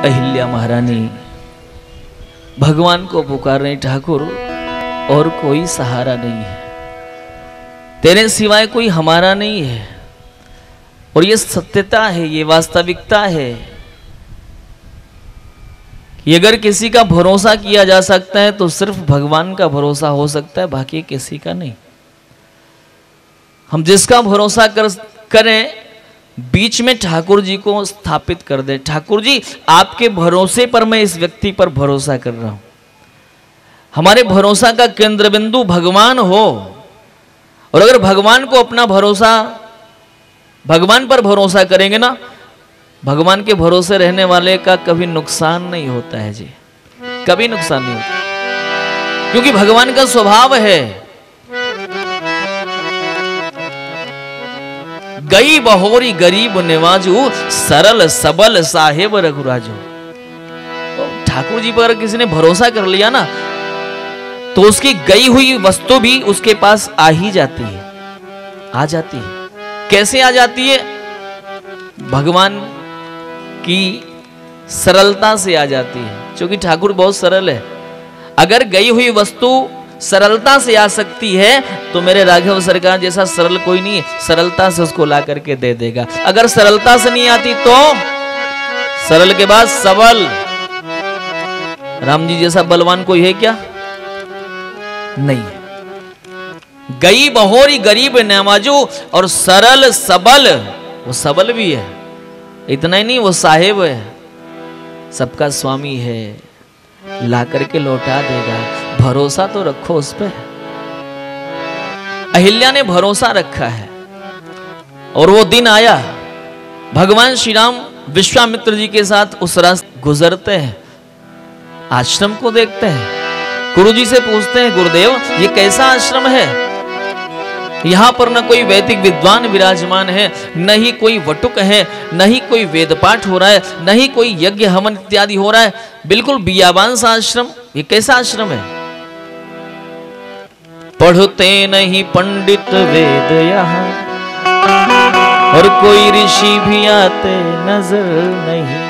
अहिल्या महारानी भगवान को पुकार रही, ठाकुर और कोई सहारा नहीं है, तेरे सिवाय कोई हमारा नहीं है। और ये सत्यता है, ये वास्तविकता है कि अगर किसी का भरोसा किया जा सकता है तो सिर्फ भगवान का भरोसा हो सकता है, बाकी किसी का नहीं। हम जिसका भरोसा करें बीच में ठाकुर जी को स्थापित कर दे, ठाकुर जी आपके भरोसे पर मैं इस व्यक्ति पर भरोसा कर रहा हूं। हमारे भरोसा का केंद्र बिंदु भगवान हो, और अगर भगवान को अपना भरोसा, भगवान पर भरोसा करेंगे ना, भगवान के भरोसे रहने वाले का कभी नुकसान नहीं होता है जी, कभी नुकसान नहीं होता, क्योंकि भगवान का स्वभाव है गई बहोरी गरीब निवाजू, सरल सबल साहेब रघुराजू। तो ठाकुर जी पर किसी ने भरोसा कर लिया ना, तो उसकी गई हुई वस्तु भी उसके पास आ ही जाती है, आ जाती है। कैसे आ जाती है? भगवान की सरलता से आ जाती है, क्योंकि ठाकुर बहुत सरल है। अगर गई हुई वस्तु सरलता से आ सकती है तो मेरे राघव सरकार जैसा सरल कोई नहीं है, सरलता से उसको ला करके दे देगा। अगर सरलता से नहीं आती तो सरल के बाद सबल, राम जी जैसा बलवान कोई है क्या? नहीं है। गई बहोरी गरीब नवाजू, और सरल सबल, वो सबल भी है, इतना ही नहीं वो साहेब है, सबका स्वामी है, ला करके लौटा देगा। भरोसा तो रखो उस पे। अहिल्या ने भरोसा रखा है, और वो दिन आया, भगवान श्री राम विश्वामित्र जी के साथ उस रास्ते गुजरते हैं, आश्रम को देखते हैं, गुरुजी से पूछते हैं, गुरुदेव ये कैसा आश्रम है? यहां पर न कोई वैदिक विद्वान विराजमान है, न ही कोई वटुक है, न ही कोई वेद पाठ हो रहा है, न ही कोई यज्ञ हवन इत्यादि हो रहा है, बिल्कुल बियाबान सा आश्रम। ये कैसा आश्रम है? पढ़ते नहीं पंडित वेद यहाँ, और कोई ऋषि भी आते नजर नहीं,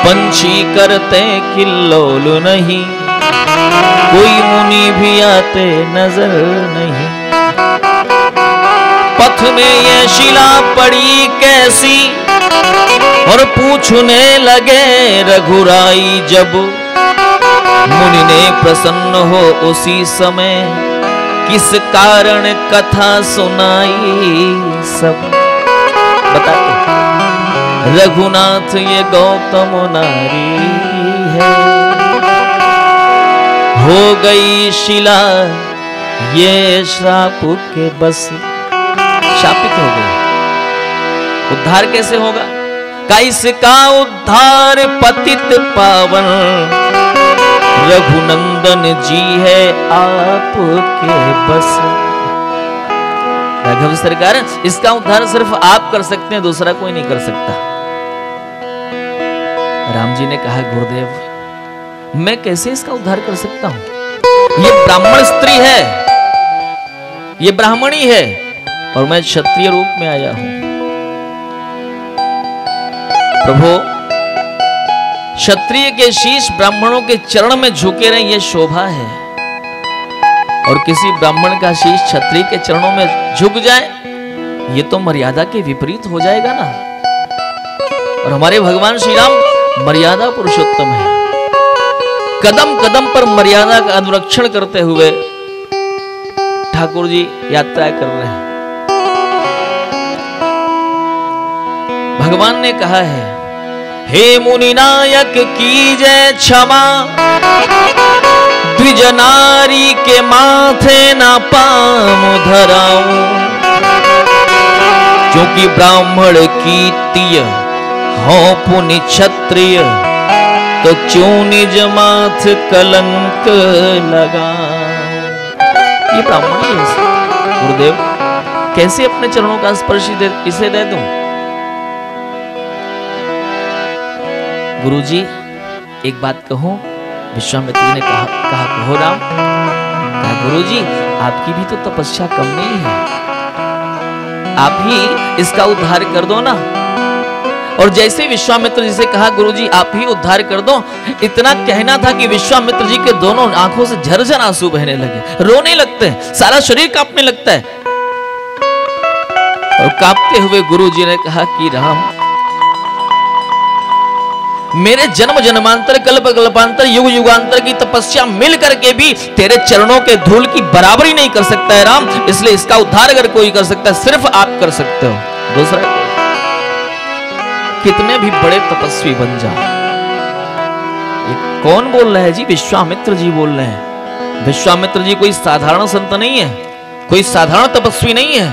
पंछी करते किल्लोल नहीं, कोई मुनि भी आते नजर नहीं। पथ में ये शिला पड़ी कैसी, और पूछने लगे रघुराई जब, मुनि ने प्रसन्न हो उसी समय, किस कारण कथा सुनाई सब। बताते रघुनाथ ये गौतम नारी है, हो गई शिला ये श्राप के बस, शापित हो गई। उद्धार कैसे होगा? कैसका उद्धार पतित पावन, रघुनंदन जी है आपके बस। राघव सरकार इसका उद्धार सिर्फ आप कर सकते हैं, दूसरा कोई नहीं कर सकता। राम जी ने कहा, गुरुदेव मैं कैसे इसका उद्धार कर सकता हूं? ये ब्राह्मण स्त्री है, ये ब्राह्मणी है, और मैं क्षत्रिय रूप में आया हूं। प्रभु क्षत्रिय के शीश ब्राह्मणों के चरण में झुके रहे, ये शोभा है, और किसी ब्राह्मण का शीश क्षत्रिय के चरणों में झुक जाए, ये तो मर्यादा के विपरीत हो जाएगा ना। और हमारे भगवान श्री राम मर्यादा पुरुषोत्तम है, कदम कदम पर मर्यादा का अनुरक्षण करते हुए ठाकुर जी यात्रा कर रहे हैं। भगवान ने कहा है, हे मुनि नायक कीजय क्षमा, द्विज नारी के माथे ना पाम धराऊं, क्योंकि ब्राह्मण की तीय हो पुनि क्षत्रिय, तो क्यों निज माथ कलंक लगा। ये ब्राह्मण ही है गुरुदेव, कैसे अपने चरणों का स्पर्श इसे दे दूं? गुरुजी एक बात कहूं? विश्वामित्र जी ने कहा कहो राम। कहा गुरुजी आपकी भी तो तपस्या कम नहीं है, आप ही इसका उद्धार कर दो ना। और जैसे विश्वामित्र जी से कहा गुरुजी आप ही उद्धार कर दो, इतना कहना था कि विश्वामित्र जी के दोनों आंखों से झरझर आंसू बहने लगे, रोने लगते हैं, सारा शरीर कांपने लगता है। और कांपते हुए गुरुजी ने कहा कि राम, मेरे जन्म जन्मांतर कल्प कल्पांतर युग युगांतर की तपस्या मिल करके भी तेरे चरणों के धूल की बराबरी नहीं कर सकता है राम, इसलिए इसका उद्धार अगर कोई कर सकता है सिर्फ आप कर सकते हो, दूसरा कितने भी बड़े तपस्वी बन जाओ। कौन बोल रहा है जी? विश्वामित्र जी बोल रहे हैं। विश्वामित्र जी कोई साधारण संत नहीं है, कोई साधारण तपस्वी नहीं है,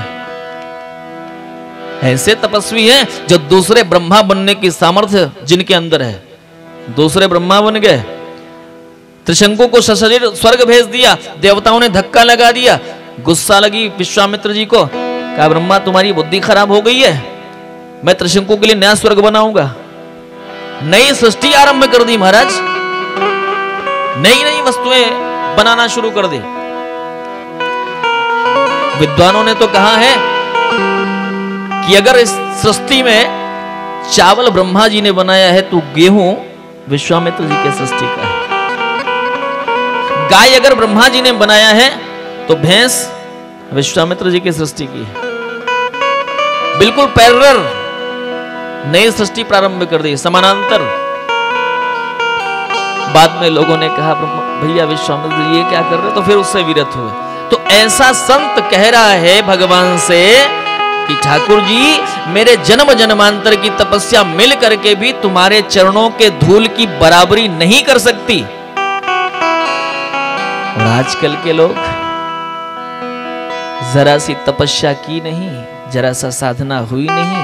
ऐसे तपस्वी हैं जो दूसरे ब्रह्मा बनने की सामर्थ्य जिनके अंदर है। दूसरे ब्रह्मा बन गए, त्रिशंकु को सशरीर स्वर्ग भेज दिया, देवताओं ने धक्का लगा दिया, गुस्सा लगी विश्वामित्र जी को, कहा ब्रह्मा तुम्हारी बुद्धि खराब हो गई है, मैं त्रिशंकु के लिए नया स्वर्ग बनाऊंगा। नई सृष्टि आरंभ कर दी महाराज, नई नई वस्तुएं बनाना शुरू कर दी। विद्वानों ने तो कहा है कि अगर इस सृष्टि में चावल ब्रह्मा जी ने बनाया है तो गेहूं विश्वामित्र जी के सृष्टि का है। गाय अगर ब्रह्मा जी ने बनाया है तो भैंस विश्वामित्र जी की सृष्टि की है। बिल्कुल पैरेलल नई सृष्टि प्रारंभ कर दी, समानांतर। बाद में लोगों ने कहा भैया विश्वामित्र जी ये क्या कर रहे, तो फिर उससे विरत हुए। तो ऐसा संत कह रहा है भगवान से कि ठाकुर जी मेरे जन्म जन्मांतर की तपस्या मिल करके भी तुम्हारे चरणों के धूल की बराबरी नहीं कर सकती। और आजकल के लोग जरा सी तपस्या की नहीं, जरा सा साधना हुई नहीं,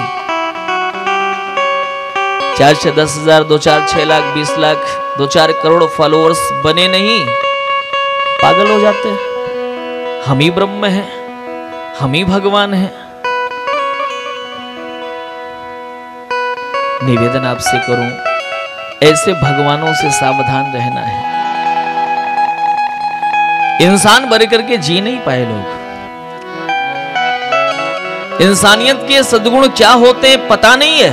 4 से 10,000, 2 4 6 लाख 20 लाख 2 4 करोड़ फॉलोअर्स बने नहीं, पागल हो जाते हैं। हम ही ब्रह्म हैं, हम ही भगवान हैं। निवेदन आपसे करूं, ऐसे भगवानों से सावधान रहना है। इंसान बन करके जी नहीं पाए लोग। इंसानियत के सद्गुण क्या होते हैं पता नहीं है,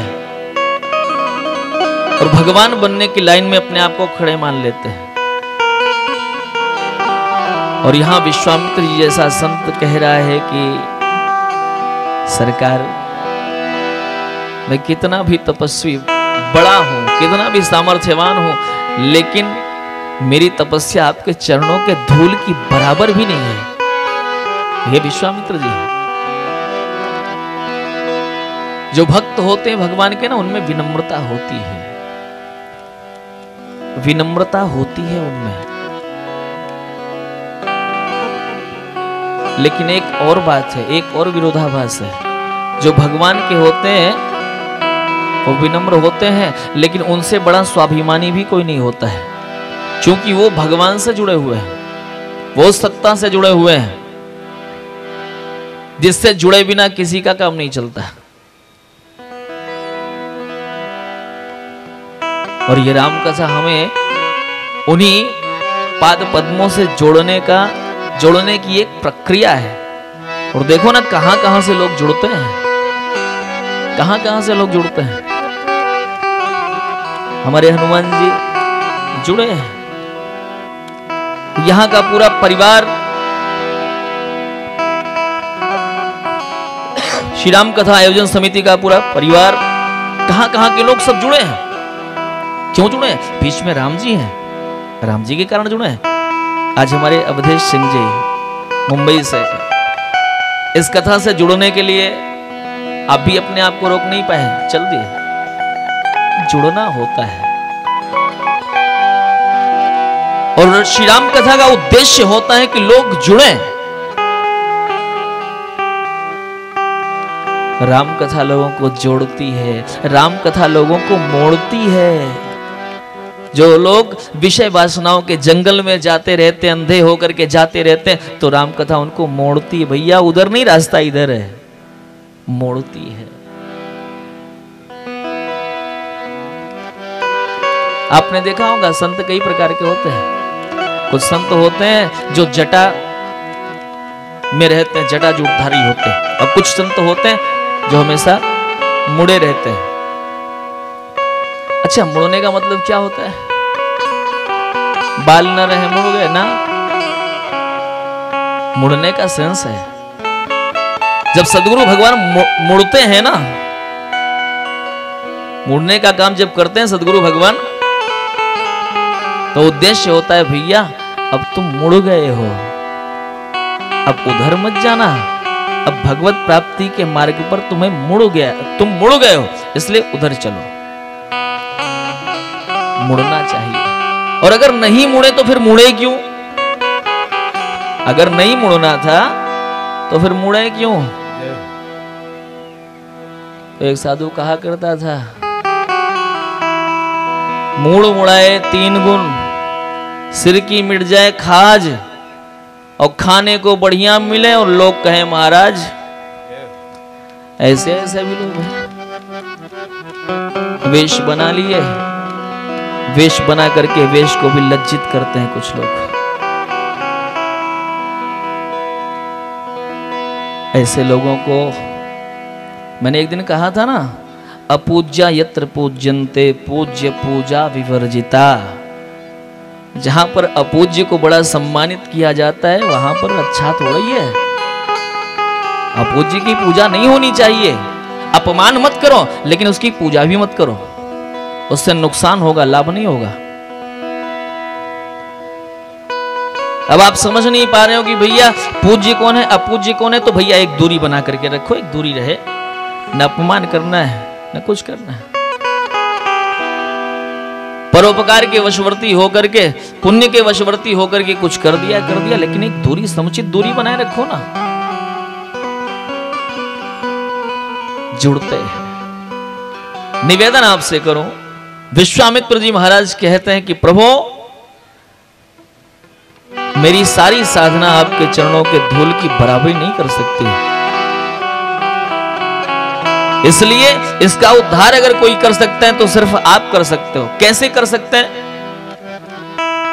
और भगवान बनने की लाइन में अपने आप को खड़े मान लेते हैं। और यहां विश्वामित्र जी जैसा संत कह रहा है कि सरकार मैं कितना भी तपस्वी बड़ा हूं, कितना भी सामर्थ्यवान हूं, लेकिन मेरी तपस्या आपके चरणों के धूल की बराबर भी नहीं है। ये विश्वामित्र जी है। जो भक्त होते हैं भगवान के ना, उनमें विनम्रता होती है, विनम्रता होती है उनमें। लेकिन एक और बात है, एक और विरोधाभास है। जो भगवान के होते हैं वो विनम्र होते हैं, लेकिन उनसे बड़ा स्वाभिमानी भी कोई नहीं होता है, क्योंकि वो भगवान से जुड़े हुए हैं, वो सत्ता से जुड़े हुए हैं, जिससे जुड़े बिना किसी का काम नहीं चलता। और ये राम कथा हमें उन्हीं पाद पद्मों से जोड़ने की एक प्रक्रिया है। और देखो ना कहां कहां से लोग जुड़ते हैं, कहां कहां से लोग जुड़ते हैं। हमारे हनुमान जी जुड़े हैं, यहां का पूरा परिवार श्री राम कथा आयोजन समिति का पूरा परिवार, कहां कहां के लोग सब जुड़े हैं। क्यों जुड़े हैं? बीच में राम जी हैं, राम जी के कारण जुड़े हैं। आज हमारे अवधेश सिंह जी मुंबई से इस कथा से जुड़ने के लिए आप भी अपने आप को रोक नहीं पाए, चल दिए। जुड़ना होता है, और श्री राम कथा का उद्देश्य होता है कि लोग जुड़े। राम कथा लोगों को जोड़ती है, राम कथा लोगों को मोड़ती है। जो लोग विषय वासनाओं के जंगल में जाते रहते, अंधे होकर के जाते रहते हैं, तो राम कथा उनको मोड़ती है। भैया उधर नहीं, रास्ता इधर है, मोड़ती है। आपने देखा होगा संत कई प्रकार के होते हैं। कुछ संत होते हैं जो जटा में रहते हैं, जटा जूटधारी होते हैं, और कुछ संत होते हैं जो हमेशा मुड़े रहते हैं, अच्छा, मुड़ने का मतलब क्या होता है? बाल न रहे मुड़ गए ना, मुड़ने का सेंस है। जब सदगुरु भगवान मुड़ते हैं ना, मुड़ने का काम जब करते हैं सदगुरु भगवान, तो उद्देश्य होता है भैया अब तुम मुड़ गए हो, अब उधर मत जाना, अब भगवत प्राप्ति के मार्ग पर तुम मुड़ गए हो, इसलिए उधर चलो। मुड़ना चाहिए। और अगर नहीं मुड़े तो फिर मुड़े क्यों? अगर नहीं मुड़ना था तो फिर मुड़े क्यों? तो एक साधु कहा करता था, मूड़ मुड़ाए 3 गुण, सिर की मिट जाए खाज, और खाने को बढ़िया मिले और लोग कहें महाराज। ऐसे ऐसे भी लोग हैं, वेश बना लिए, वेश बना करके वेश को भी लज्जित करते हैं कुछ लोग। ऐसे लोगों को मैंने एक दिन कहा था ना, अपूज्या यत्र पूज्यन्ते पूज्य पूजा विवर्जिता। जहां पर अपूज्य को बड़ा सम्मानित किया जाता है वहां पर अच्छा थोड़ा ही है। अपूज्य की पूजा नहीं होनी चाहिए। अपमान मत करो लेकिन उसकी पूजा भी मत करो, उससे नुकसान होगा, लाभ नहीं होगा। अब आप समझ नहीं पा रहे हो कि भैया पूज्य कौन है अपूज्य कौन है, तो भैया एक दूरी बना करके रखो, एक दूरी रहे, न अपमान करना है न कुछ करना है। परोपकार के वशवर्ती होकर के, पुण्य के वशवर्ती होकर के कुछ कर दिया, लेकिन एक दूरी, समुचित दूरी बनाए रखो ना। जुड़ते हैं। निवेदन आपसे करूं, विश्वामित्र जी महाराज कहते हैं कि प्रभु मेरी सारी साधना आपके चरणों के धूल की बराबरी नहीं कर सकती, इसलिए इसका उद्धार अगर कोई कर सकते हैं तो सिर्फ आप कर सकते हो। कैसे कर सकते हैं?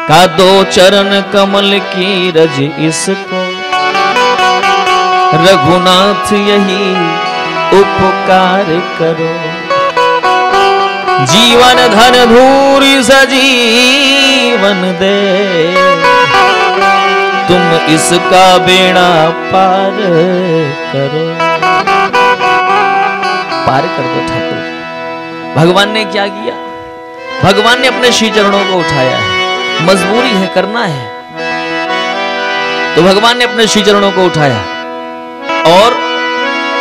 का 2 चरण कमल की रज इसको, रघुनाथ यही उपकार करो, जीवन धन धूरी सजीवन दे, तुम इसका बेड़ा पार करो। पार कर दो ठाकुर। भगवान ने क्या किया? भगवान ने अपने श्री चरणों को उठाया है, मजबूरी है, करना है, तो भगवान ने अपने श्री चरणों को उठाया और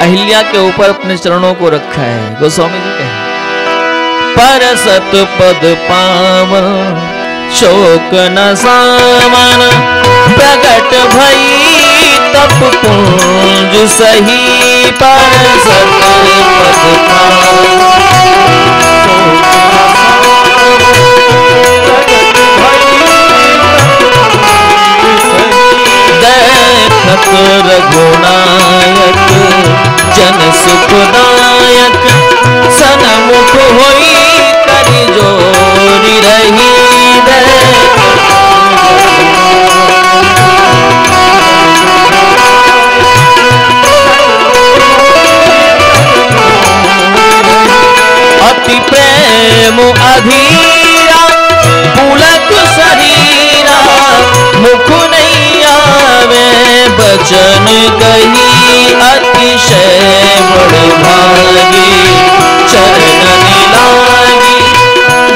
अहिल्या के ऊपर अपने चरणों को रखा है। गोस्वामी जी कहें, परसत पद पावन शोक न सावन, प्रकट भई तप पुंज सही, परसत पद पावन देखत रघुनायक जन सुखदायक, सनमुख होई करि जोरी रही दे। अति प्रेम अधीरा पुलक शरीरा, मुख नहीं आवे बचन कही, अतिशय बड़ भागी चरण लागी,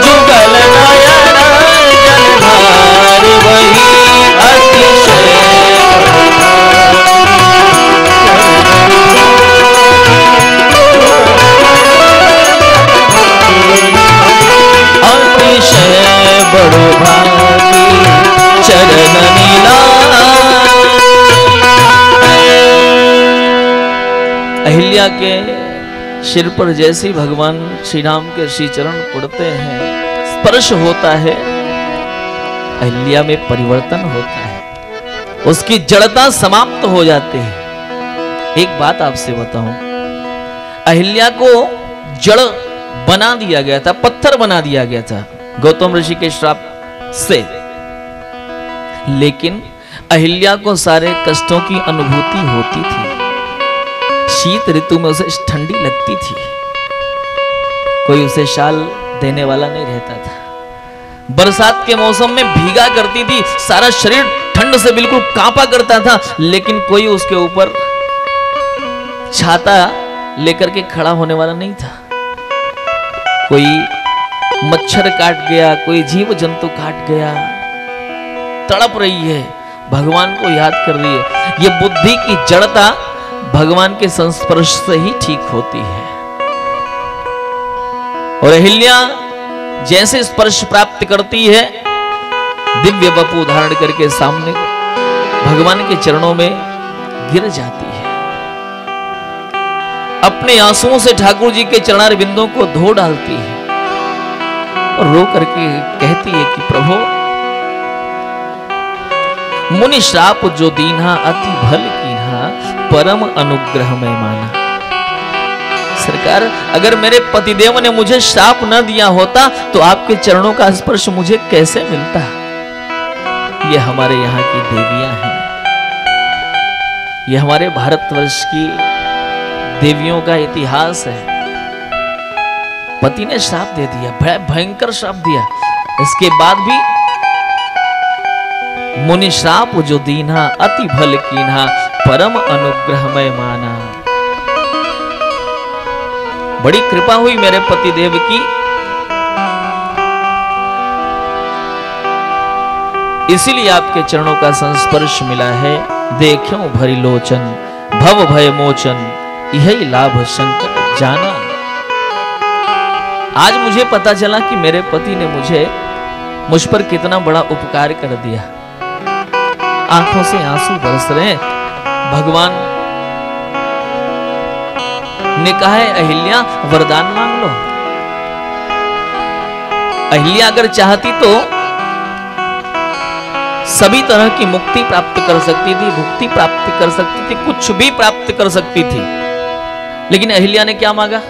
जुगल नयन जलधार वही, अतिशय बड़ भागी चरण अहिल्या के सिर पर जैसे ही भगवान श्री राम के श्री चरण पड़ते हैं, स्पर्श होता है, अहिल्या में परिवर्तन होता है, उसकी जड़ता समाप्त हो जाती है। एक बात आपसे बताऊं, अहिल्या को जड़ बना दिया गया था, पत्थर बना दिया गया था गौतम ऋषि के श्राप से, लेकिन अहिल्या को सारे कष्टों की अनुभूति होती थी। शीत ऋतु में उसे ठंडी लगती थी, कोई उसे शाल देने वाला नहीं रहता था। बरसात के मौसम में भीगा करती थी, सारा शरीर ठंड से बिल्कुल कांपा करता था, लेकिन कोई उसके ऊपर छाता लेकर के खड़ा होने वाला नहीं था। कोई मच्छर काट गया, कोई जीव जंतु काट गया, तड़प रही है, भगवान को याद कर रही है। ये बुद्धि की जड़ता भगवान के संस्पर्श से ही ठीक होती है। और अहिल्या जैसे स्पर्श प्राप्त करती है, दिव्य वपु धारण करके सामने भगवान के चरणों में गिर जाती है। अपने आंसुओं से ठाकुर जी के चरणार बिंदों को धो डालती है और रो करके कहती है कि प्रभु, मुनि श्राप जो दीन्हा अति भल कीन्हा, परम अनुग्रह में माना। सरकार, अगर मेरे पतिदेव ने मुझे श्राप न दिया होता तो आपके चरणों का स्पर्श मुझे कैसे मिलता। ये हमारे यहाँ की देवियां हैं, ये हमारे भारतवर्ष की देवियों का इतिहास है। पति ने श्राप दे दिया, भयंकर श्राप दिया, इसके बाद भी मुनि श्राप जो दीन्हा अति भल कीन्हा, परम अनुग्रहमय माना। बड़ी कृपा हुई मेरे पति देव की, इसीलिए आपके चरणों का संस्पर्श मिला है। देखो भरी लोचन भव भय मोचन, यही लाभ शंकर जाना। आज मुझे पता चला कि मेरे पति ने मुझ पर कितना बड़ा उपकार कर दिया। आंखों से आंसू बरस रहे। भगवान ने कहा है, अहिल्या वरदान मांग लो। अहिल्या अगर चाहती तो सभी तरह की मुक्ति प्राप्त कर सकती थी, मुक्ति प्राप्त कर सकती थी, कुछ भी प्राप्त कर सकती थी, लेकिन अहिल्या ने क्या मांगा?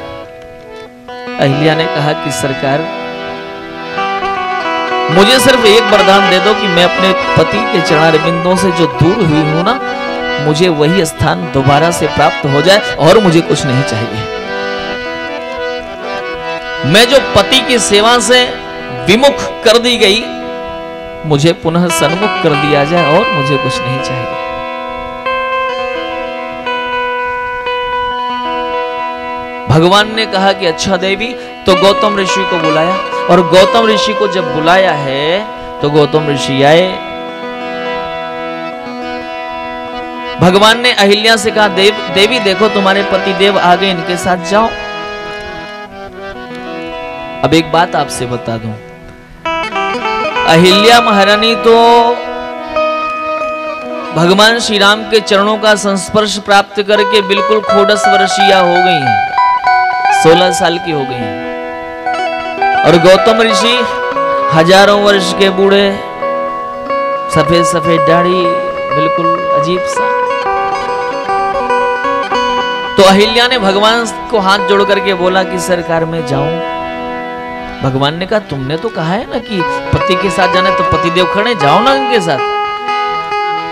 अहिल्या ने कहा कि सरकार, मुझे सिर्फ एक वरदान दे दो कि मैं अपने पति के चरणार बिंदों से जो दूर हुई हूं ना, मुझे वही स्थान दोबारा से प्राप्त हो जाए और मुझे कुछ नहीं चाहिए। मैं जो पति की सेवा से विमुख कर दी गई, मुझे पुनः सन्मुख कर दिया जाए और मुझे कुछ नहीं चाहिए। भगवान ने कहा कि अच्छा देवी, तो गौतम ऋषि को बुलाया, और गौतम ऋषि को जब बुलाया है तो गौतम ऋषि आए। भगवान ने अहिल्या से कहा, देवी देखो तुम्हारे पति देव आ गए, इनके साथ जाओ। अब एक बात आपसे बता दूं, अहिल्या महारानी तो भगवान श्री राम के चरणों का संस्पर्श प्राप्त करके बिल्कुल खोडस वर्षीया हो गई हैं, 16 साल की हो गई हैं। और गौतम ऋषि हजारों वर्ष के बूढ़े, सफेद सफेद दाढ़ी, बिल्कुल अजीब सा। तो अहिल्या ने भगवान को हाथ जोड़ करके बोला कि सरकार मैं जाऊं। भगवान ने कहा, तुमने तो कहा है ना कि पति के साथ जाना, तो पतिदेव खड़े, जाओ ना उनके साथ।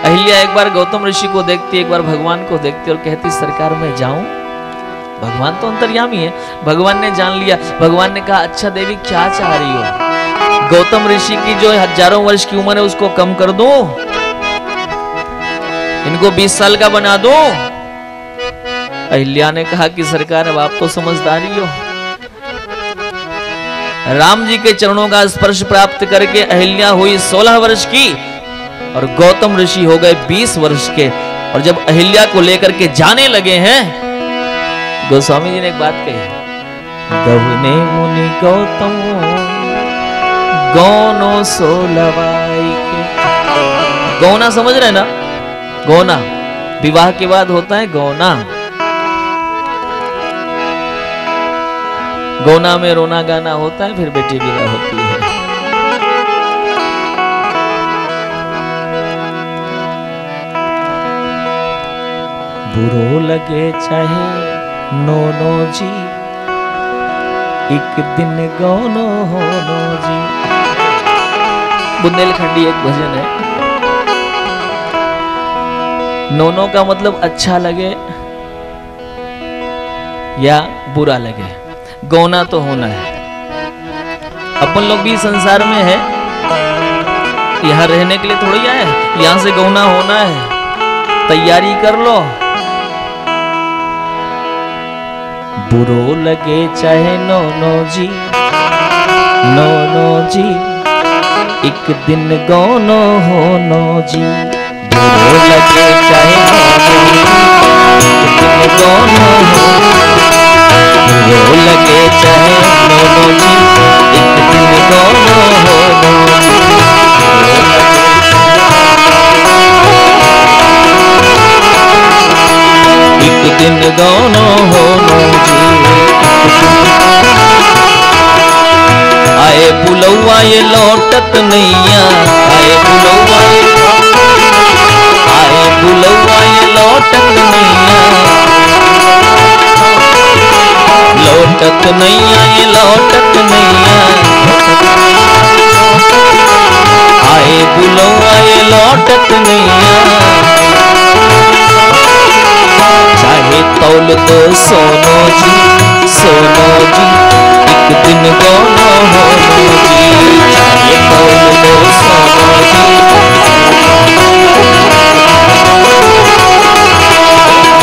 अहिल्या एक बार गौतम ऋषि को देखती, एक बार भगवान को देखती और कहती, सरकार मैं जाऊं। भगवान तो अंतर्यामी है, भगवान ने जान लिया। भगवान ने कहा, अच्छा देवी क्या चाह रही हो? गौतम ऋषि की जो हजारों वर्ष की उम्र है उसको कम कर दूं, इनको 20 साल का बना दूं? अहिल्या ने कहा कि सरकार अब आप तो समझदारी हो। राम जी के चरणों का स्पर्श प्राप्त करके अहिल्या हुई 16 वर्ष की और गौतम ऋषि हो गए 20 वर्ष के। और जब अहिल्या को लेकर के जाने लगे हैं, गोस्वामी जी ने एक बात कही, गवने मुनि गौतम गौनो सोलवाई के। गौना समझ रहे ना? गौना विवाह के बाद होता है गौना। गौना में रोना गाना होता है, फिर बेटी विदा होती है। बुरो लगे चाहे नोनो जी, एक दिन गौनो होनो जी। बुंदेलखंडी एक भजन है। नोनो का मतलब अच्छा लगे या बुरा लगे, गौना तो होना है। अपन लोग भी संसार में है, यहाँ रहने के लिए थोड़ी आए, यहाँ से गौना होना है, तैयारी कर लो। बुरो लगे चाहे नो जी, नो जी, एक दिन गौनो हो नो जी। बुरो लगे चाहे एक दिन गौनो हो, बुरो लगे चाहे नो जी, एक दिन गौनो हो नो जी। एक दिन गौनो हो नो जी। आए बुलौआ ये लौटत नैया, आए बुलौआ ये लौटत नैया, लौटत नैया ये लौटत नैया। आए बुलौआ ये लौटत नैया, चाहे तौल दो सोनो जी, सोनो जी, एक दिन गौनो हो नो जी। चाहे तौल दो सोनो जी,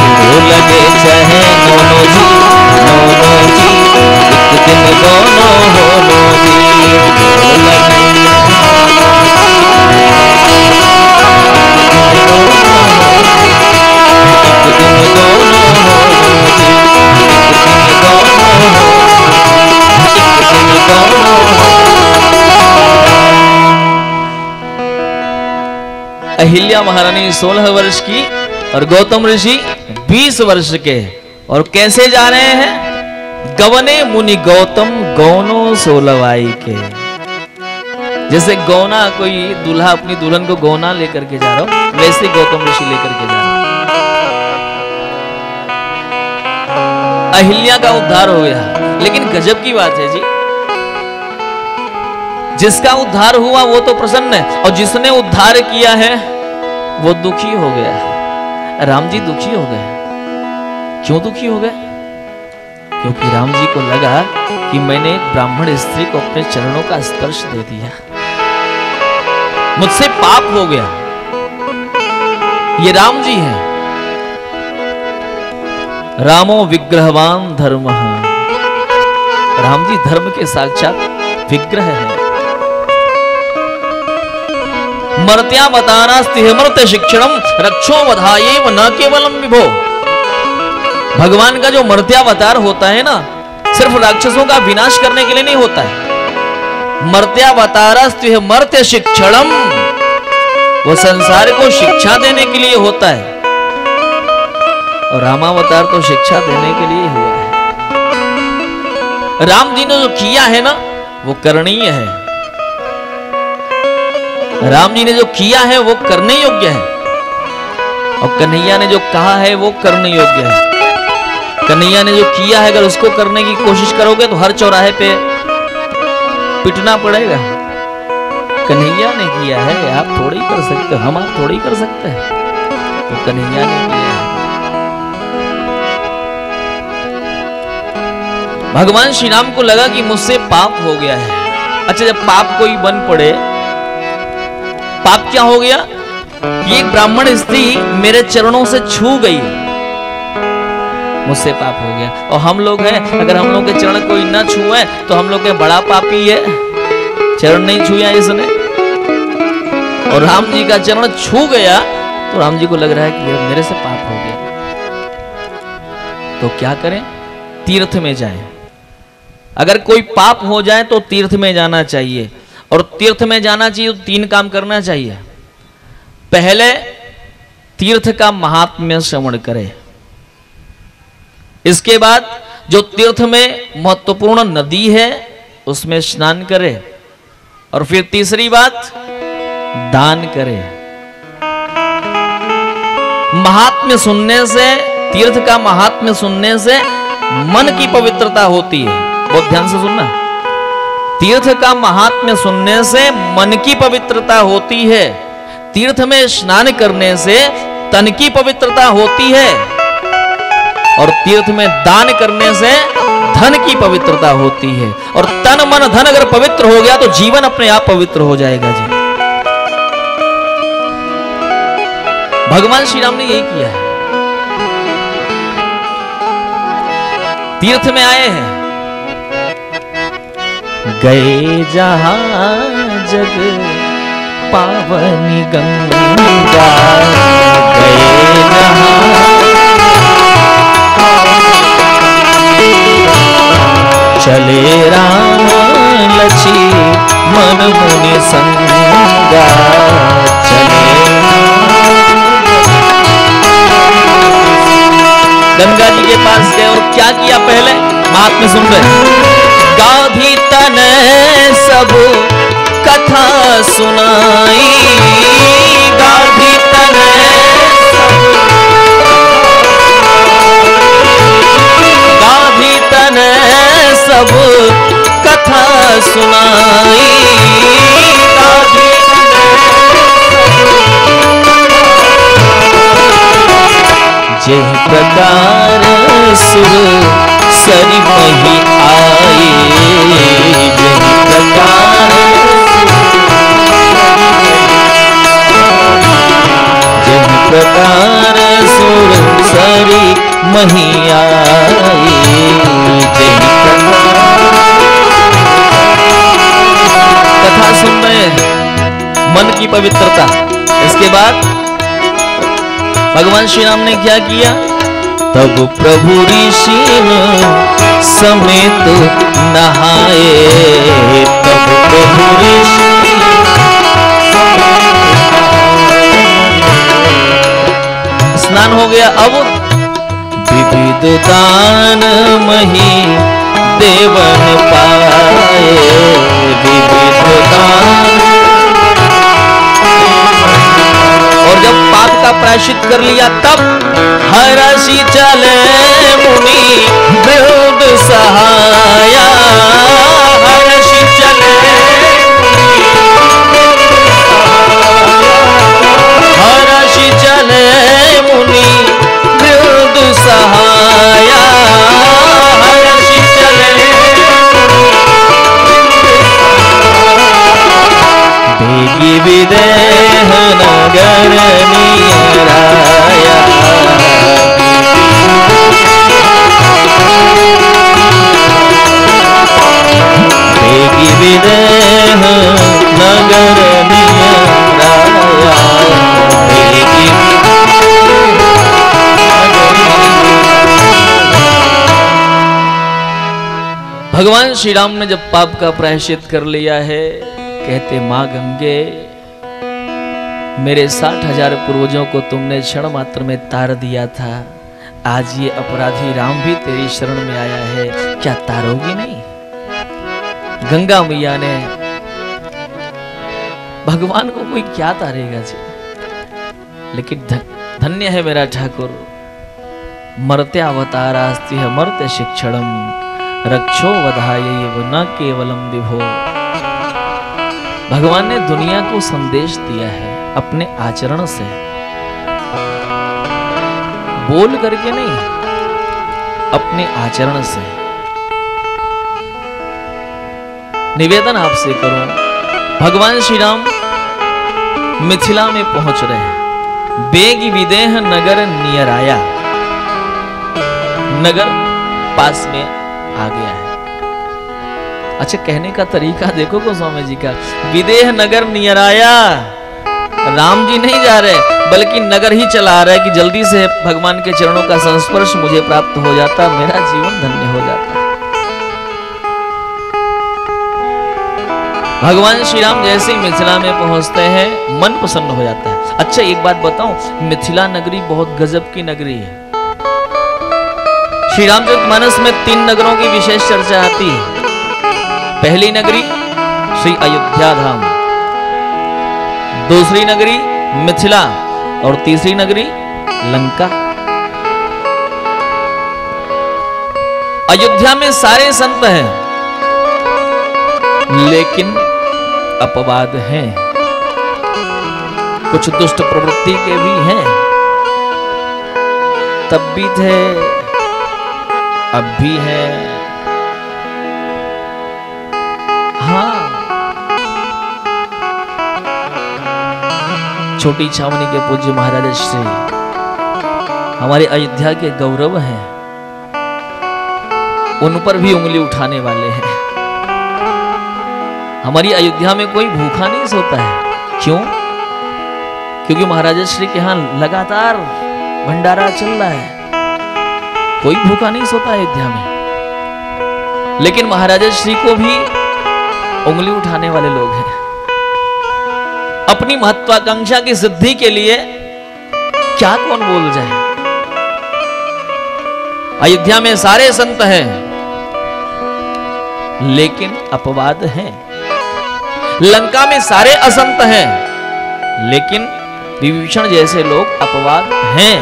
बुरो लगे चाहे नो जी, नो जी, एक दिन गौनो हो नो जी। बुरो लगे अहिल्या महारानी 16 वर्ष की और गौतम ऋषि 20 वर्ष के। और कैसे जा रहे हैं? गवने मुनि गौतम गौनो सोलवाई के। जैसे गौना कोई दूल्हा अपनी दुल्हन को गौना लेकर के जा रहा हो, वैसे गौतम ऋषि लेकर के जा रहे। अहिल्या का उद्धार हो गया। लेकिन गजब की बात है जी, जिसका उद्धार हुआ वो तो प्रसन्न है, और जिसने उद्धार किया है वो दुखी हो गया। राम जी दुखी हो गए। क्यों दुखी हो गए? क्योंकि राम जी को लगा कि मैंने एक ब्राह्मण स्त्री को अपने चरणों का स्पर्श दे दिया, मुझसे पाप हो गया। ये राम जी हैं। रामो विग्रहवान धर्म। राम जी धर्म के साक्षात विग्रह है। मर्त्यावतारास्तिमर्त्य शिक्षणम रक्षो वधायेव न केवलम विभो। भगवान का जो मर्त्यावतार होता है ना, सिर्फ राक्षसों का विनाश करने के लिए नहीं होता है। मर्त्यावतारास्तिमर्त्य शिक्षणम, वो संसार को शिक्षा देने के लिए होता है। और रामावतार तो शिक्षा देने के लिए हुआ है। राम जी ने जो किया है ना, वो करणीय है। राम जी ने जो किया है वो करने योग्य है, और कन्हैया ने जो कहा है वो करने योग्य है। कन्हैया ने जो किया है, अगर उसको करने की कोशिश करोगे तो हर चौराहे पे पिटना पड़ेगा। कन्हैया ने किया है, आप थोड़ी कर सकते हो, हम आप थोड़ी कर सकते हैं। तो कन्हैया ने किया है। भगवान श्री राम को लगा कि मुझसे पाप हो गया है। अच्छा, जब पाप कोई बन पड़े, पाप क्या हो गया? ये एक ब्राह्मण स्त्री मेरे चरणों से छू गई, मुझसे पाप हो गया। और हम लोग हैं, अगर हम लोग के चरण कोई ना छुए तो हम लोग के बड़ा पापी है। चरण नहीं छुआ इसने, और राम जी का चरण छू गया, तो राम जी को लग रहा है कि मेरे से पाप हो गया। तो क्या करें? तीर्थ में जाएं। अगर कोई पाप हो जाए तो तीर्थ में जाना चाहिए। और तीर्थ में जाना चाहिए तो 3 काम करना चाहिए। पहले, तीर्थ का महात्म्य श्रवण करें। इसके बाद जो तीर्थ में महत्वपूर्ण नदी है उसमें स्नान करें। और फिर तीसरी बात, दान करें। महात्म्य सुनने से, तीर्थ का महात्म्य सुनने से मन की पवित्रता होती है। बहुत ध्यान से सुनना। तीर्थ का महात्म्य सुनने से मन की पवित्रता होती है। तीर्थ में स्नान करने से तन की पवित्रता होती है। और तीर्थ में दान करने से धन की पवित्रता होती है। और तन मन धन अगर पवित्र हो गया तो जीवन अपने आप पवित्र हो जाएगा जी। भगवान श्री राम ने यही किया है। तीर्थ में आए हैं, गए जहां जग पावनी गंगा, गए जहां चले राम लक्ष्मी मन मुनि संगा, चले गंगा जी के पास गए और क्या किया पहले महात्मा सुन रहे। गाधी तने सब कथा सुनाई, गाधी तने गाधी तने सब कथा सुनाई, गाधी जिस प्रकार सुर सरी मही आई, जिस प्रकार जिस प्रकार सुर सरी मही आई, जिस कथा सुन रहे हैं, मन की पवित्रता। इसके बाद भगवान श्री राम ने क्या किया। तब प्रभु ऋषि समेत नहाए, तब प्रभु ऋषि स्नान हो गया। अब विविध दान मही देवन पाए, विविध दान। और जब पाप का प्रायश्चित कर लिया तब हरषि चले मुनि विरुद्ध सहाया, हरषि चले हरषि चले मुनि विरुद्ध सहाया, हरषि चले भेगी विदेह नगर नियराया, भेगी विदेह नगर नियराया, भेगी भगवान श्री राम ने जब पाप का प्रायश्चित कर लिया है, कहते मां गंगे मेरे 60,000 पूर्वजों को तुमने क्षण मात्र में तार दिया था, आज ये अपराधी राम भी तेरी शरण में आया है, क्या तारोगी नहीं। गंगा मैया ने भगवान को कोई क्या तारेगा जी। लेकिन धन्य है मेरा ठाकुर, मर्त्य अवतारास्ति है मर्त्य शिक्षणम रक्षो वधाय न केवलम विभो। भगवान ने दुनिया को संदेश दिया है अपने आचरण से, बोल करके नहीं, अपने आचरण से। निवेदन आपसे करूं, भगवान श्री राम मिथिला में पहुंच रहे हैं, बेग विदेह नगर नियर आया, नगर पास में आ गया है। अच्छा, कहने का तरीका देखो गोस्वामी जी का, विदेह नगर नियर आया, राम जी नहीं जा रहे बल्कि नगर ही चला आ रहा है कि जल्दी से भगवान के चरणों का संस्पर्श मुझे प्राप्त हो जाता, मेरा जीवन धन्य हो जाता। भगवान श्री राम जैसे ही मिथिला में पहुंचते हैं मन प्रसन्न हो जाता है। अच्छा एक बात बताऊं, मिथिला नगरी बहुत गजब की नगरी है। श्री रामचरितमानस में 3 नगरों की विशेष चर्चा आती है। पहली नगरी श्री अयोध्या धाम, दूसरी नगरी मिथिला और तीसरी नगरी लंका। अयोध्या में सारे संत हैं लेकिन अपवाद हैं, कुछ दुष्ट प्रवृत्ति के भी हैं, तब भी थे अब भी हैं छोटी छावनी के पूज्य महाराज श्री हमारे अयोध्या के गौरव हैं, उन पर भी उंगली उठाने वाले हैं। हमारी अयोध्या में कोई भूखा नहीं सोता है। क्यों? क्योंकि महाराज श्री के यहां लगातार भंडारा चल रहा है, कोई भूखा नहीं सोता अयोध्या में। लेकिन महाराज श्री को भी उंगली उठाने वाले लोग हैं। अपनी महत्वाकांक्षा की सिद्धि के लिए क्या कौन बोल जाए। अयोध्या में सारे संत हैं, लेकिन अपवाद हैं। लंका में सारे असंत हैं, लेकिन विभीषण जैसे लोग अपवाद हैं।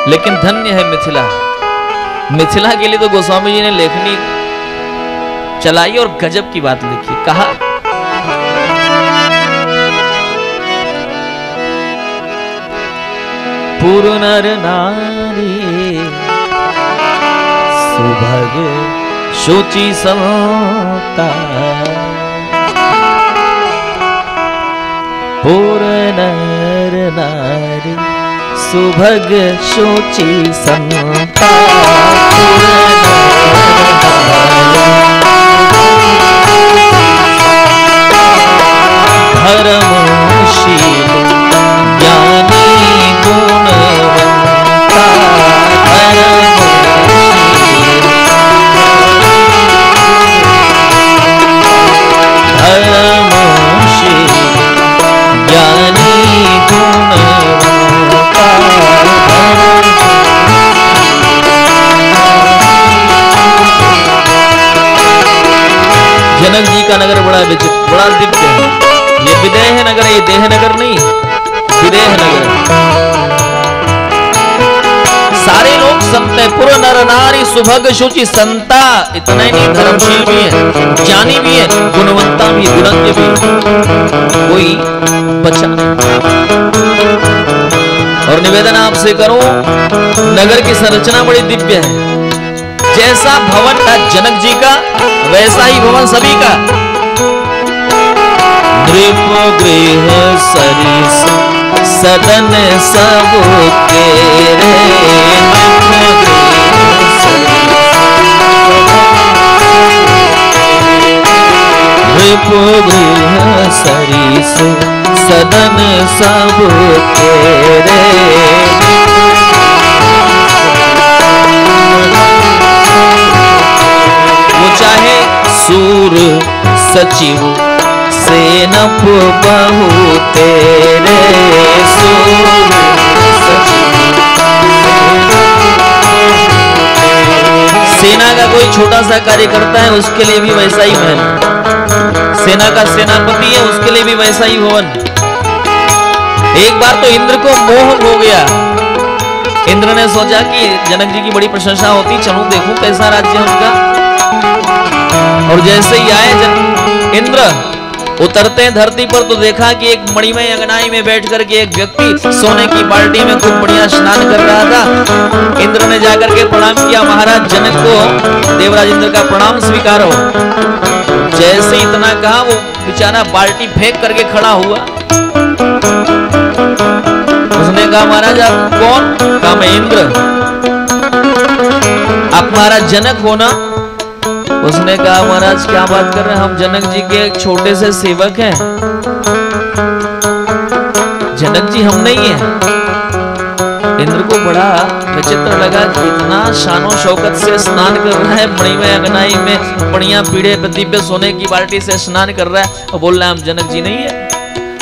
लेकिन धन्य है मिथिला। मिथिला के लिए तो गोस्वामी जी ने लेखनी चलाई और गजब की बात लिखी। कहा, पुर नर नारी सुभग शुचि समता, पुर नर नारी सुभग शुचि समता, धर्मशील ज्ञानी गुणवंता, धर्मशील ज्ञानी गुणवंता। जनक जी का नगर बड़ा विचित्र, बड़ा दिव्य है। ये विदेह नगर है, ये देह नगर नहीं, विदेह नगर। सारे लोग संत है, पुर नर नारी सुभग शुचि संता। इतना ही नहीं, धर्मशील भी है, ज्ञानी भी है, गुणवंता भी, गुणज्ञ भी, कोई बचा नहीं। और निवेदन आपसे करूं, नगर की संरचना बड़ी दिव्य है। जैसा भवन था जनक जी का, वैसा ही भवन सभी का। नृप गृह सरिस सदन सब केरे, नृप गृह सरिस सदन सब केरे। वो चाहे सूर सचिव सेनप बहु तेरे, सूर सचिव। सेना का कोई छोटा सा कार्य करता है, उसके लिए भी वैसा ही महल। सेना का सेनापति है, उसके लिए भी वैसा ही भवन। एक बार तो इंद्र को मोह हो गया। इंद्र ने सोचा कि जनक जी की बड़ी प्रशंसा होती, चलूं देखूं कैसा राज्य है उनका। और जैसे ही आए इंद्र, उतरते हैं धरती पर तो देखा कि एक मणिमय अंगनाई में बैठ करके एक व्यक्ति सोने की बाल्टी में खूब बढ़िया स्नान कर रहा था। इंद्र ने जाकर के प्रणाम किया, महाराज जनक को देवराज इंद्र का प्रणाम स्वीकार हो। जैसे इतना कहा, वो बेचारा बाल्टी फेंक करके खड़ा हुआ। उसने कहा, महाराज आप कौन? कहा, मैं इंद्र। आप महाराज जनक हो ना? उसने कहा, महाराज क्या बात कर रहे हैं, हम जनक जी के एक छोटे से सेवक हैं। जनक जी हम नहीं हैं। इंद्र को बड़ा विचित्र लगा कि इतना शानो शौकत से स्नान कर रहा है, मणिमय अंगनाई में बढ़िया पीढ़े पे दिव्य सोने की बाल्टी से स्नान कर रहा है, और बोल रहा है हम जनक जी नहीं है।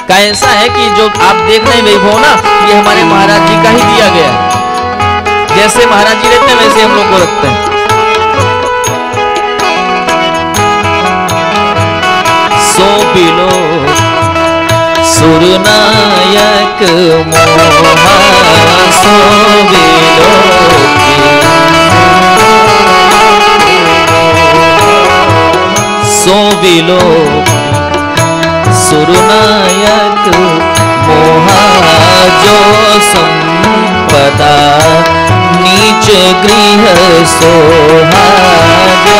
क्या ऐसा है कि जो आप देख रहे हैं वैभव ना, ये हमारे महाराज जी का ही दिया गया है। जैसे महाराज जी रहते हैं वैसे हम लोग को रखते हैं। सो बिलो सुरनायक मोहा, सो बिलो सो बिलो सुरनायक मोहा, जो संपदा नीच गृह सोहा, जो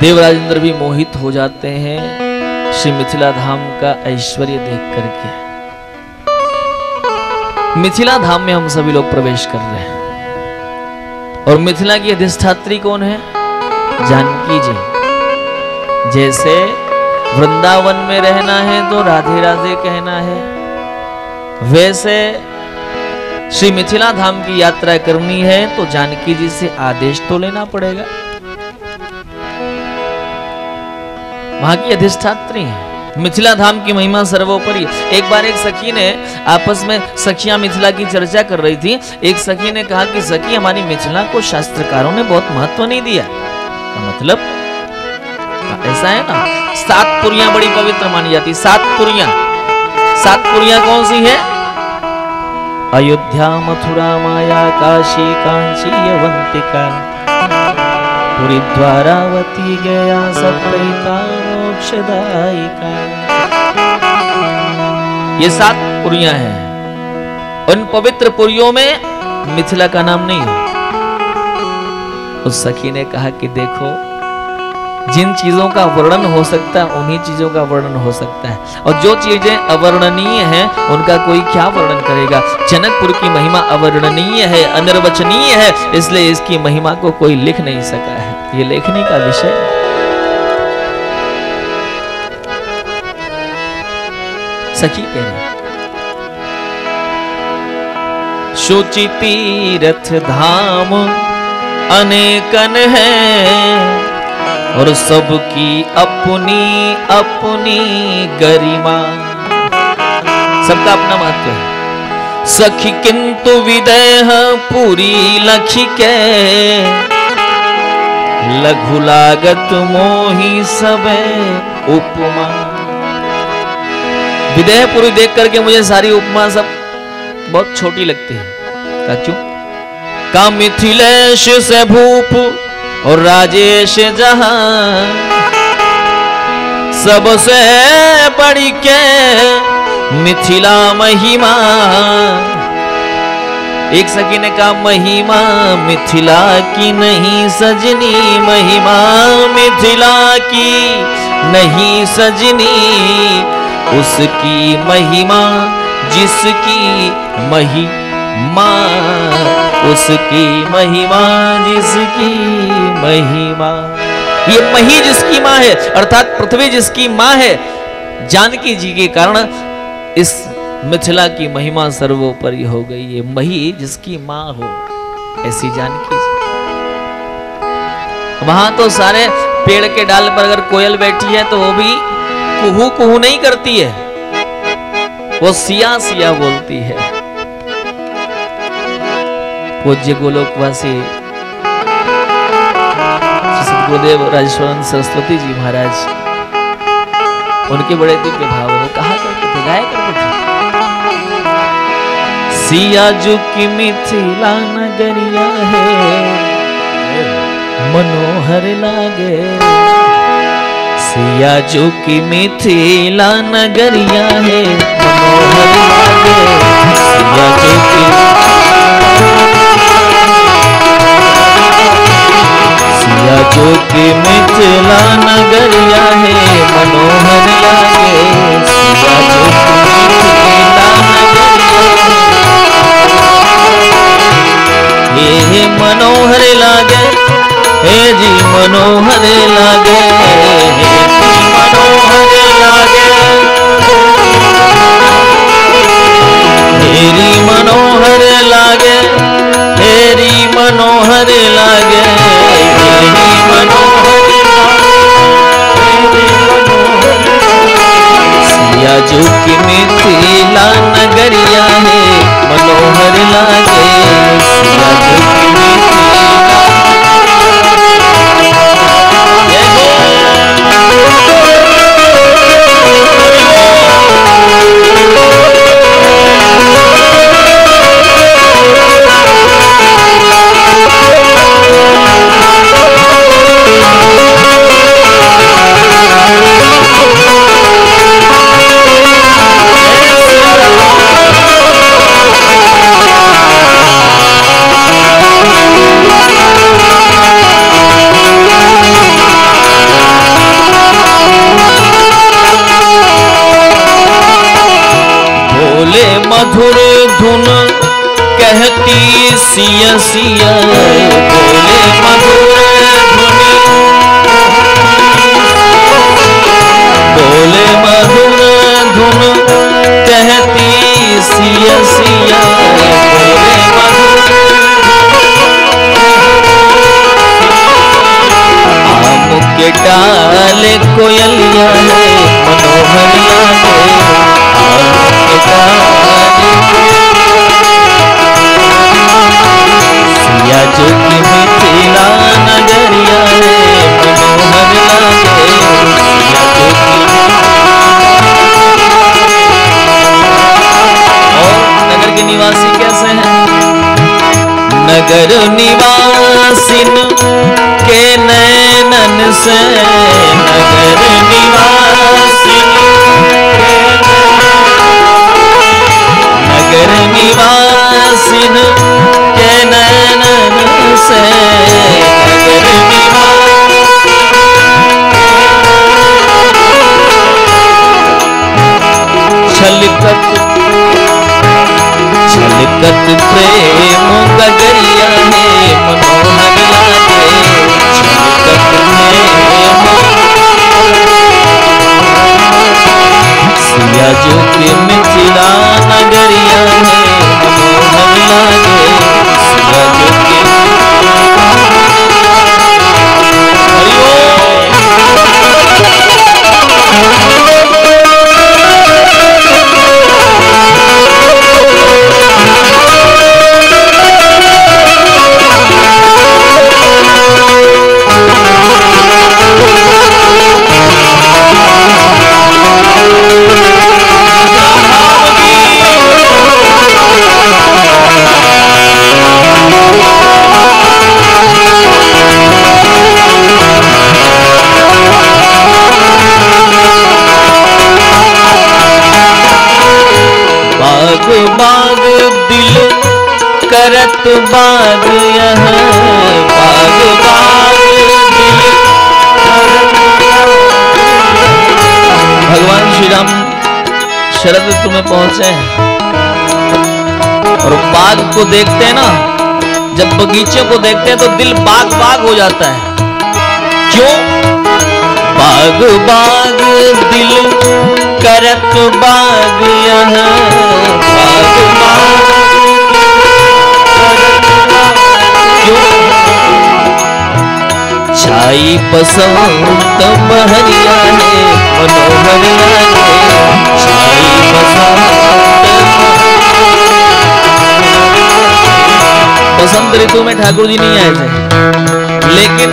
देवराजेंद्र भी मोहित हो जाते हैं श्री मिथिला धाम का ऐश्वर्य देख करके। मिथिला धाम में हम सभी लोग प्रवेश कर रहे हैं और मिथिला की अधिष्ठात्री कौन है? जानकी जी। जैसे वृंदावन में रहना है तो राधे राधे कहना है, वैसे श्री मिथिला धाम की यात्रा करनी है तो जानकी जी से आदेश तो लेना पड़ेगा। वहां की अधिष्ठात्री है। मिथिला धाम की महिमा सर्वोपरि। एक बार एक सखी ने आपस में, सखियां मिथिला की चर्चा कर रही थी, एक सखी ने कहा कि सखी हमारी मिथिला को शास्त्रकारों ने बहुत महत्व नहीं दिया। मतलब ऐसा है ना, 7 पुरियां बड़ी पवित्र मानी जाती। 7 पुरियां कौन सी है? अयोध्या, मथुरा, माया, काशी, कांची, अवंतिका, पुरी, द्वारावती, गया, सप्तैता, मोक्षदायिका। ये 7 पुरियां हैं। उन पवित्र पुरियों में मिथिला का नाम नहीं है। उस सखी ने कहा कि देखो, जिन चीजों का वर्णन हो सकता है उन्हीं चीजों का वर्णन हो सकता है, और जो चीजें अवर्णनीय हैं उनका कोई क्या वर्णन करेगा। जनकपुर की महिमा अवर्णनीय है, अनिर्वचनीय है, इसलिए इसकी महिमा को कोई लिख नहीं सका है। ये लेखनी का विषय है। सखी कह रही, शुचि तीर्थ धाम अनेकन है, और सबकी अपनी अपनी गरिमा। सबका अपना महत्व है। सखी किंतु विदेह पूरी लखी के, लघु लागत मोही सबे उपमा। विदेह पूरी देख करके मुझे सारी उपमा सब बहुत छोटी लगती है। क्या क्यों? का मिथिलेश से भूप और राजेश जहां, सबसे बड़ी के मिथिला महिमा। एक सखी ने कहा महिमा मिथिला की नहीं सजनी, महिमा मिथिला की नहीं सजनी, उसकी महिमा जिसकी महिमा, उसकी महिमा जिसकी महिमा। ये मही जिसकी माँ है, अर्थात पृथ्वी जिसकी माँ है, जानकी जी के कारण इस मिथिला की महिमा सर्वोपरि हो गई। ये मही जिसकी माँ हो, ऐसी जानकी जी। वहां तो सारे पेड़ के डाल पर अगर कोयल बैठी है तो वो भी कुहू कुहू नहीं करती है, वो सिया सिया बोलती है। पूज्य गोलोकवासी सद्गुरुदेव राजेश्वरानंद सरस्वती जी महाराज, उनके बड़े दिव्य भाव वो कहा करते थे, गाया करते थे, सिया जो की मिथिला नगरिया है, मनोहर लागे। सिया जो की मिथिला नगरिया है, मनोहर लागे। सिया जो की सिया जो की मिथिला नगरिया है, मनोहर लागे। सिया जो की मिथिला नगरिया हे मनोहर लागे, हे जी मनोहर लागे, हे मनोहर लागे, हेरी मनोहर लागे, हेरी मनोहर लागे, हेरी मनोहर लागे। सिया जो की मिथिला नगरिया है, मनोहर लागे। सिया जो की कहती सिया सिया बोले मधुर धुनी, बोले मधुर धुन कहती सिया सिया बोले मधुर। आम के डाले कोयलिया है मनोहर लागे, आम के डाले सिया जो की मिथिला नगरिया है मनोहर लागे, सिया जो की। और नगर के निवासी कैसे हैं? नगर निवासिन के नैनन से, नगर निवासिन नगर निवासिन के नैनन से, नगर छलकत छलकत प्रेम गगरिया है मनोहर लागे, छलकत प्रेम सिया जो कि मिथिला नगरिया है मनोहर लागे, सिया जो कि। बाग दिल करत बाग यहाँ, बाग बाग दिल करत। भगवान श्री राम शरद ऋतु में पहुंचे और बाग को देखते हैं ना, जब बगीचे को देखते हैं तो दिल बाग बाग हो जाता है। क्यों? बाग बाग दिल करत बाग यहाँ, बाग बाग क्यों? छाई बसंत बहरिया है मनोहर लागे, छाई बसंत ऋतु में ठाकुर जी नहीं आए थे, लेकिन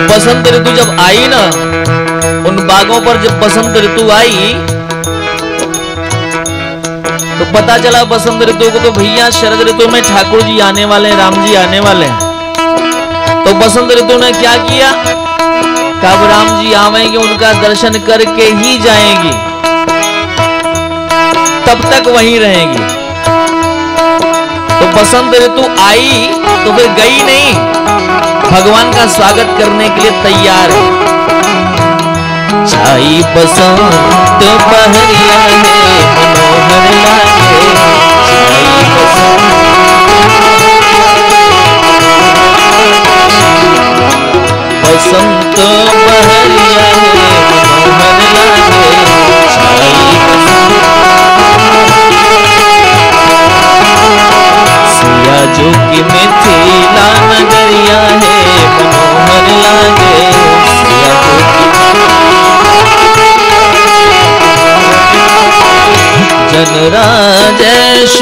बसंत ऋतु जब आई ना, उन बागों पर जब बसंत ऋतु आई तो पता चला बसंत ऋतु को तो भैया शरद ऋतु में ठाकुर जी आने वाले हैं, राम जी आने वाले हैं। तो बसंत ऋतु ने क्या किया? कब राम जी आवेंगे उनका दर्शन करके ही जाएंगी, तब तक वहीं रहेंगी। तो बसंत ऋतु आई तो फिर गई नहीं, भगवान का स्वागत करने के लिए तैयार है। छाई बसंत बहरिया है मनोहर लागे, छाई बसंत बहरिया है मनोहर लागे, छाई सिया जो कि मिथिला नगरिया है मनोहर लागे, सिया जो जनराजेश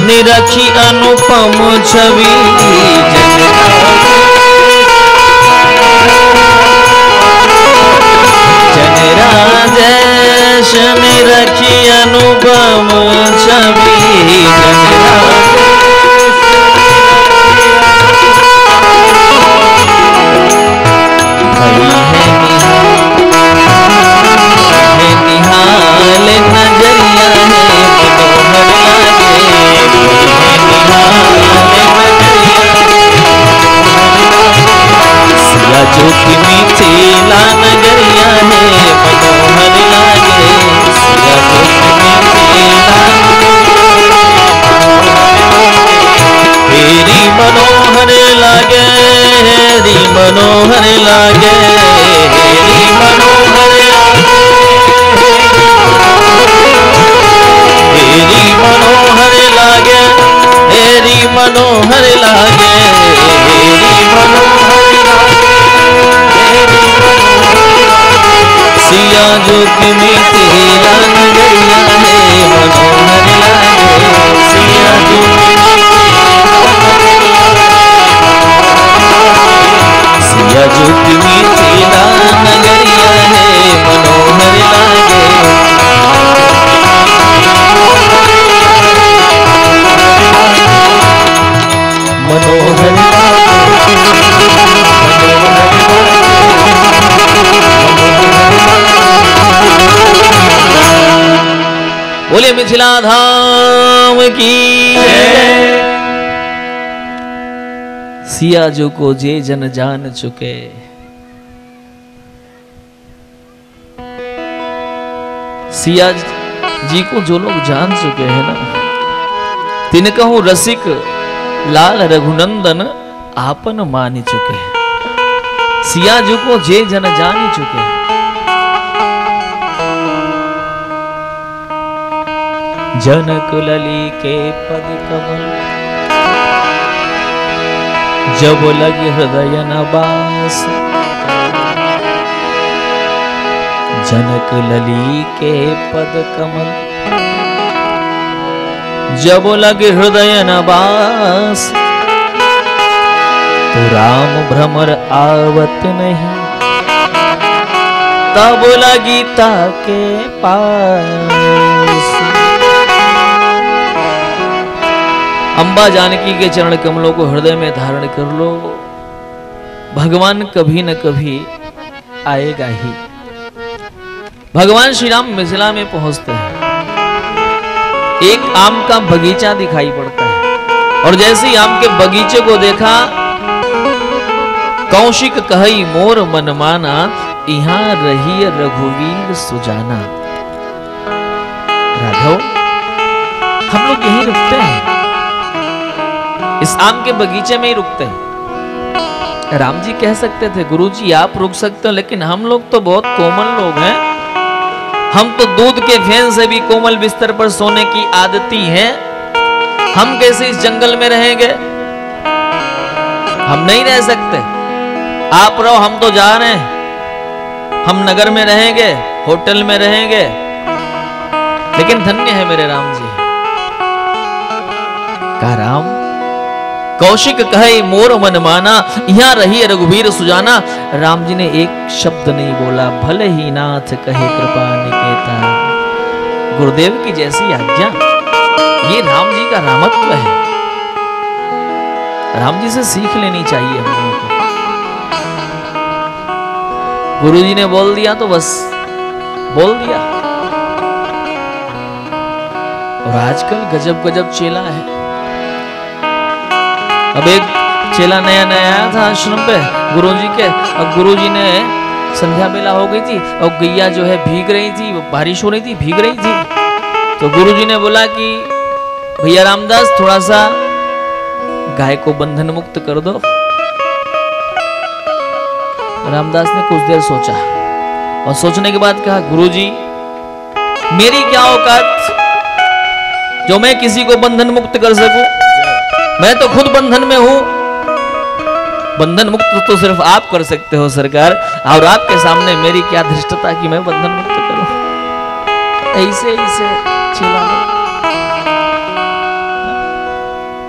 निरखी अनुपम छवि, जनराजेश निरखी अनुपम छवि, निहाल नजरिया है मनोहर लागे, सिया जो कि मिथिला नगरिया है मनोहर लागे, सिया जो कि मिथिला। लागे, हेरी मनोहर लागे, हेरी मनोहर लागे, हेरी मनोहर लागे, हेरी मनोहर लागे, हेरी सिया जो कि मिथिला नगरिया है मनोहर लागे, सिया जो सिया जो कि मिथिला नगरिया है मनोहर लागे, मनोहर बोले मिथिला धाम की सिया जो को जे जन जान चुके, सिया जी को जो लोग जान चुके हैं ना, तिनकहु रसिक लाल रघुनंदन आपन मान चुके, सिया जी को जे जन जान चुके। जनक लली के पद कमल जब लगे हृदय न बास, जनक लली के पद कमल जब लगे हृदय न बास, तो राम भ्रमर आवत नहीं, तब लगी ताके पास। अंबा जानकी के चरण कमलों को हृदय में धारण कर लो, भगवान कभी न कभी आएगा ही। भगवान श्री राम मिथिला में पहुंचते हैं, एक आम का बगीचा दिखाई पड़ता है, और जैसे ही आम के बगीचे को देखा, कौशिक कहई मोर मन माना, यहाँ रही रघुवीर सुजाना। राघव, हम लोग यहीं रुकते हैं, इस आम के बगीचे में ही रुकते हैं। राम जी कह सकते थे गुरुजी आप रुक सकते हो, लेकिन हम लोग तो बहुत कोमल लोग हैं, हम तो दूध के फेन से भी कोमल बिस्तर पर सोने की आदती है, हम कैसे इस जंगल में रहेंगे? हम नहीं रह सकते, आप रहो, हम तो जा रहे हैं, हम नगर में रहेंगे, होटल में रहेंगे, लेकिन धन्य है मेरे राम जी। कहा राम, कौशिक कहे मोर मन माना, यहाँ रही रघुवीर सुजाना। राम जी ने एक शब्द नहीं बोला, भले ही नाथ कहे कृपा निकेता। गुरुदेव की जैसी आज्ञा, ये राम जी का रामत्व है, राम जी से सीख लेनी चाहिए हम लोगों को। गुरु जी ने बोल दिया तो बस बोल दिया। और आजकल गजब गजब चेला है। अब एक चेला नया नया आया था आश्रम पे गुरुजी के, और गुरुजी ने संध्या बेला हो गई थी और गैया जो है भीग रही थी, बारिश हो रही थी, भीग रही थी। तो गुरुजी ने बोला कि भैया रामदास थोड़ा सा गाय को बंधन मुक्त कर दो। रामदास ने कुछ देर सोचा और सोचने के बाद कहा गुरुजी मेरी क्या औकात जो मैं किसी को बंधन मुक्त कर सकूं, मैं तो खुद बंधन में हूं। बंधन मुक्त तो सिर्फ आप कर सकते हो सरकार, और आपके सामने मेरी क्या धृष्टता कि मैं बंधन मुक्त करूं। ऐसे ऐसे चिल्ला।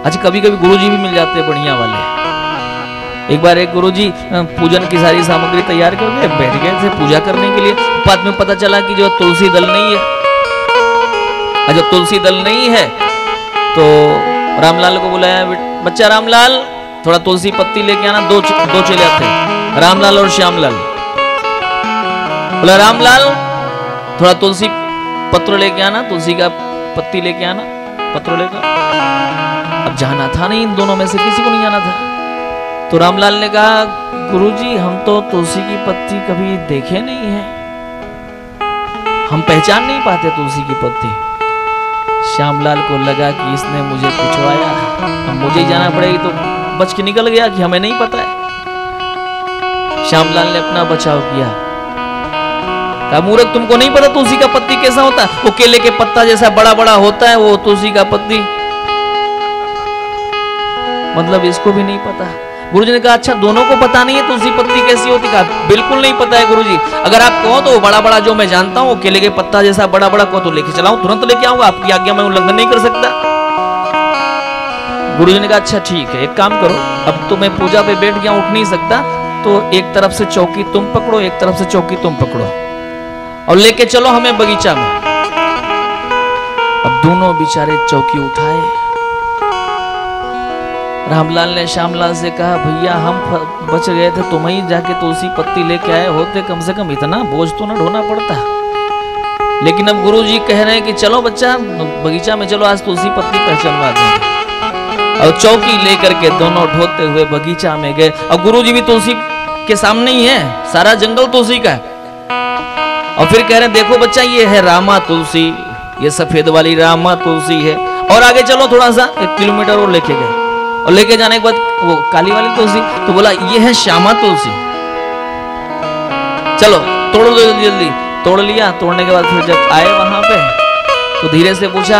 अच्छा कभी कभी गुरुजी भी मिल जाते हैं बढ़िया वाले। एक बार एक गुरुजी पूजन की सारी सामग्री तैयार करके बैठ गए थे पूजा करने के लिए। बाद में पता चला कि जो तुलसी दल नहीं है, जो तुलसी दल नहीं है तो रामलाल को बुलाया, बच्चा रामलाल थोड़ा तुलसी पत्ती लेके आना। दो चेले थे, रामलाल और श्यामलाल। बोला रामलाल थोड़ा तुलसी पत्र लेके आना, तुलसी का पत्ती लेके आना, पत्र लेकर। अब जाना था नहीं, इन दोनों में से किसी को नहीं जाना था। तो रामलाल ने कहा गुरुजी हम तो तुलसी की पत्ती कभी देखे नहीं है, हम पहचान नहीं पाते तुलसी की पत्ती। श्यामलाल को लगा कि इसने मुझे पिछवाया, अब मुझे जाना पड़ेगी, तो बच के निकल गया कि हमें नहीं पता है। श्यामलाल ने अपना बचाव किया। कहा मूर्ख, तुमको नहीं पता तुलसी का पत्ती कैसा होता है? वो केले के पत्ता जैसा बड़ा बड़ा होता है वो तुलसी का पत्ती। मतलब इसको भी नहीं पता। गुरुजी ने कहा अच्छा दोनों को पता नहीं है तुलसी पत्ती कैसी होती? कहा बिल्कुल नहीं पता है गुरुजी। अगर आप कहो तो बड़ा बड़ा जो मैं जानता हूँ केले के पत्ता जैसा बड़ा बड़ा कहो तो लेके चलाऊं, तुरंत लेके आऊंगा, आपकी आज्ञा मैं उल्लंघन नहीं कर सकता। गुरुजी ने कहा अच्छा ठीक है, एक काम करो, अब तो मैं पूजा पे बैठ गया, उठ नहीं सकता, तो एक तरफ से चौकी तुम पकड़ो, एक तरफ से चौकी तुम पकड़ो और लेके चलो हमें बगीचा में। अब दोनों बेचारे चौकी उठाए। रामलाल ने श्यामलाल से कहा भैया हम बच गए थे, तुम ही जाके तुलसी पत्ती लेके आए होते, कम से कम इतना बोझ तो ना ढोना पड़ता। लेकिन अब गुरुजी कह रहे हैं कि चलो बच्चा बगीचा में चलो, आज तुलसी पत्ती पहचानवा देंगे। और चौकी लेकर के दोनों ढोते हुए बगीचा में गए। और गुरुजी भी तुलसी के सामने ही है, सारा जंगल तुलसी का है। और फिर कह रहे हैं देखो बच्चा ये है रामा तुलसी, ये सफेद वाली रामा तुलसी है, और आगे चलो थोड़ा सा 1 किलोमीटर और लेके गए। और लेके जाने के बाद वो काली वाली तुलसी, तो बोला ये है श्यामा तुलसी, चलो तोड़ दो जल्दी जल्दी। तोड़ लिया। तोड़ने के बाद फिर जब आए वहां पे तो धीरे से पूछा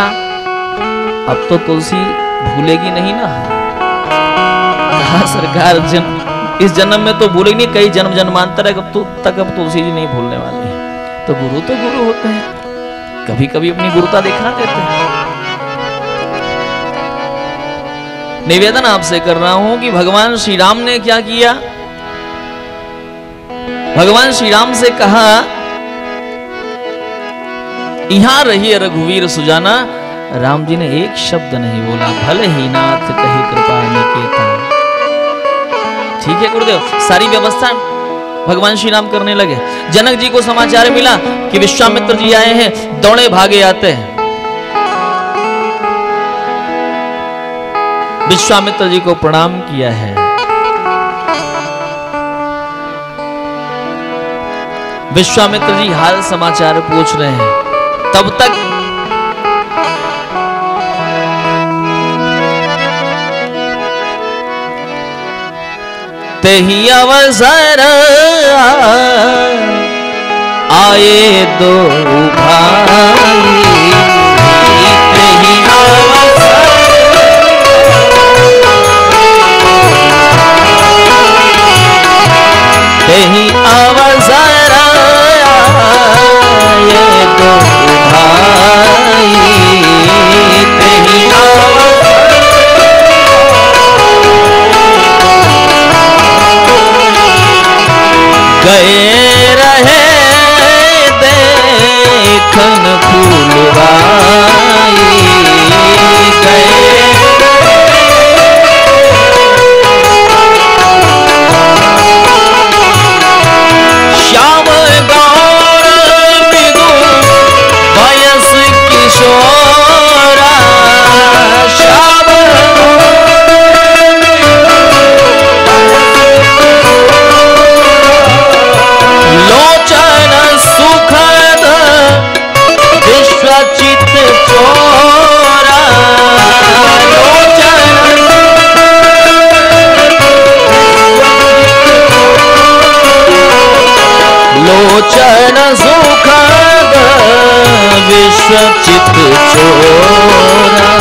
अब तो तुलसी भूलेगी नहीं ना? कहा सरकार इस जन्म में तो भूलेगी नहीं, कई जन्म जन्मांतर तक अब तुलसी जी नहीं भूलने वाली है। तो गुरु होते हैं, कभी कभी अपनी गुरुता दिखा देते हैं। निवेदन आपसे कर रहा हूं कि भगवान श्री राम ने क्या किया? भगवान श्री राम से कहा यहां रहिए रघुवीर सुजाना। राम जी ने एक शब्द नहीं बोला, भले ही नाथ कही कृपा निकेता। ठीक है गुरुदेव, सारी व्यवस्था भगवान श्री राम करने लगे। जनक जी को समाचार मिला कि विश्वामित्र जी आए हैं, दौड़े भागे आते हैं। विश्वामित्र जी को प्रणाम किया है। विश्वामित्र जी हाल समाचार पूछ रहे हैं। तब तक तेही अवसर आए दो भाई, तेही अवसर तेही अवसर आए दो भाई, तेही गए रहे देखन फूलवाई, गए श्याम गौर मृदु वयस किशोरा, श्याम लोचन सुखद विश्वचित चोरा, लोचन सुखद विश्वचित चोरा।